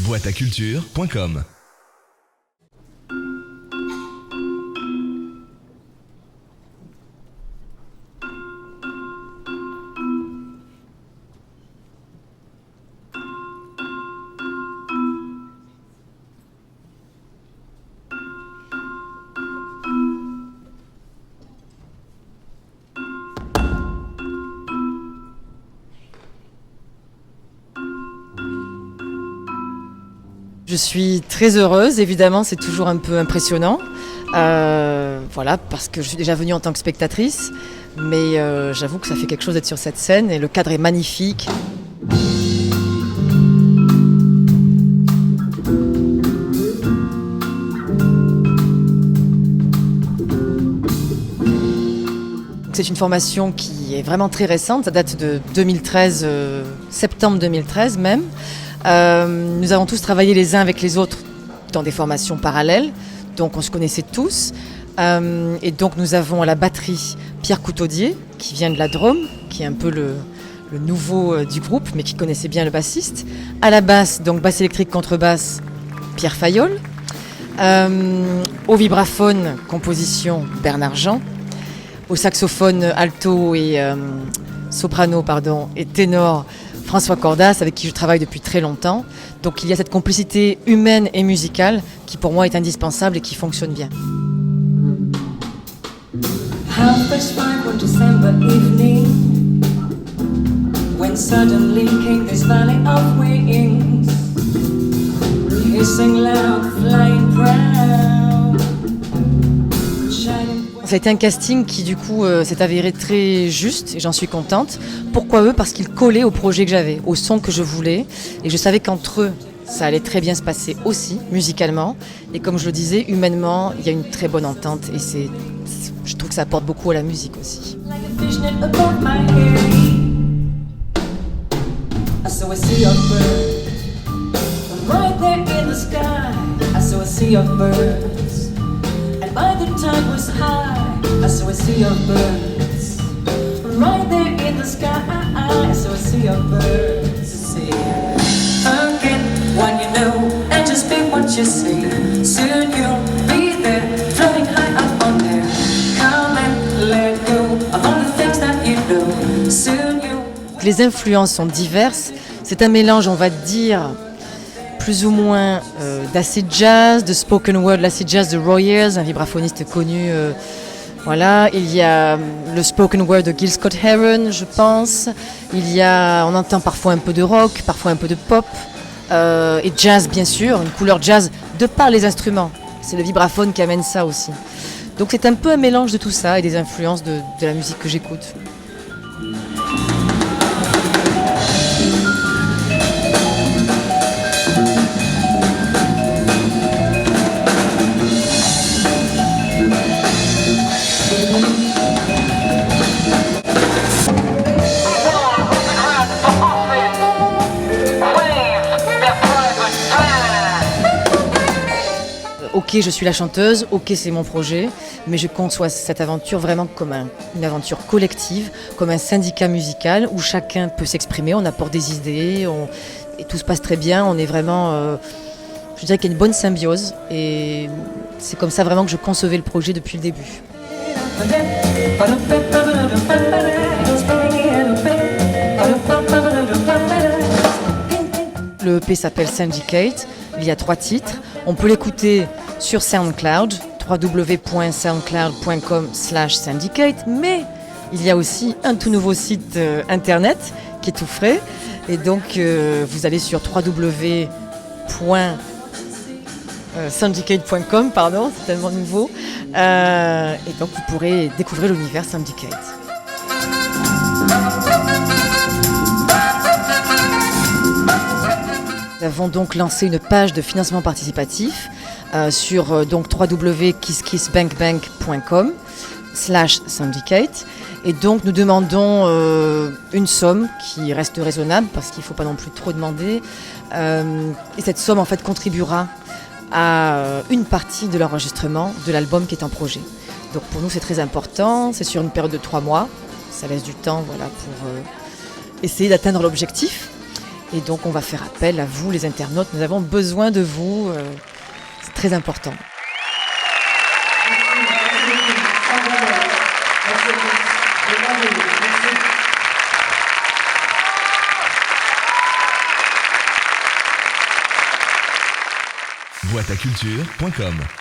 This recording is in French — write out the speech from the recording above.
boîteaculture.com. Je suis très heureuse, évidemment, c'est toujours un peu impressionnant. Voilà, parce que je suis déjà venue en tant que spectatrice, mais j'avoue que ça fait quelque chose d'être sur cette scène et le cadre est magnifique. C'est une formation qui est vraiment très récente, ça date de 2013, septembre 2013 même. Nous avons tous travaillé les uns avec les autres dans des formations parallèles, donc on se connaissait tous. Et donc nous avons à la batterie Pierre Coutaudier, qui vient de la Drôme, qui est un peu le nouveau du groupe, mais qui connaissait bien le bassiste. À la basse, donc basse électrique contrebasse, Pierre Fayolle. Au vibraphone, composition, Bernard Jean. Au saxophone alto et soprano, et ténor, François Cordas, avec qui je travaille depuis très longtemps. Donc il y a cette complicité humaine et musicale qui pour moi est indispensable et qui fonctionne bien. Half-past 5 one December evening, when suddenly came this valley of wings, hissing loud, flying proud, shining. Ça a été un casting qui du coup s'est avéré très juste et j'en suis contente. Pourquoi eux ? Parce qu'ils collaient au projet que j'avais, au son que je voulais. Et je savais qu'entre eux, ça allait très bien se passer aussi, musicalement. Et comme je le disais, humainement, il y a une très bonne entente. Et je trouve que ça apporte beaucoup à la musique aussi. Like a fishnet above my head, I saw a sea of birds, right there in the sky. I saw a sea of birds, and by the tide was high, I saw a sea of birds, right there in the sky. I saw a sea of birds. See, forget what you know and just be what you see. Soon you'll be there, floating high up on there. Come and let go of all the things that you know. Soon you. Les influences sont diverses. C'est un mélange, on va dire, plus ou moins d'acid jazz, de spoken word, l'acid jazz de Roy Ayers, un vibraphoniste connu. Voilà, il y a le spoken word de Gil Scott-Heron, je pense. On entend parfois un peu de rock, parfois un peu de pop. Et jazz, bien sûr, une couleur jazz de par les instruments. C'est le vibraphone qui amène ça aussi. Donc c'est un peu un mélange de tout ça et des influences de la musique que j'écoute. Ok, je suis la chanteuse, ok, c'est mon projet, mais je conçois cette aventure vraiment comme une aventure collective, comme un syndicat musical où chacun peut s'exprimer, on apporte des idées, et tout se passe très bien. On est vraiment, je dirais qu'il y a une bonne symbiose, et c'est comme ça vraiment que je concevais le projet depuis le début. Le EP s'appelle Syndicate, il y a 3 titres. On peut l'écouter sur SoundCloud, www.soundcloud.com/syndicate, mais il y a aussi un tout nouveau site internet qui est tout frais. Et donc vous allez sur www.syndicate.com, c'est tellement nouveau. Et donc vous pourrez découvrir l'univers Syndicate. Nous avons donc lancé une page de financement participatif sur donc www.kisskissbankbank.com/syndicate. Et donc nous demandons une somme qui reste raisonnable parce qu'il ne faut pas non plus trop demander. Et cette somme en fait contribuera à une partie de l'enregistrement de l'album qui est en projet. Donc pour nous c'est très important, c'est sur une période de 3 mois. Ça laisse du temps pour essayer d'atteindre l'objectif. Et donc on va faire appel à vous, les internautes. Nous avons besoin de vous. C'est très important. Boîteaculture.com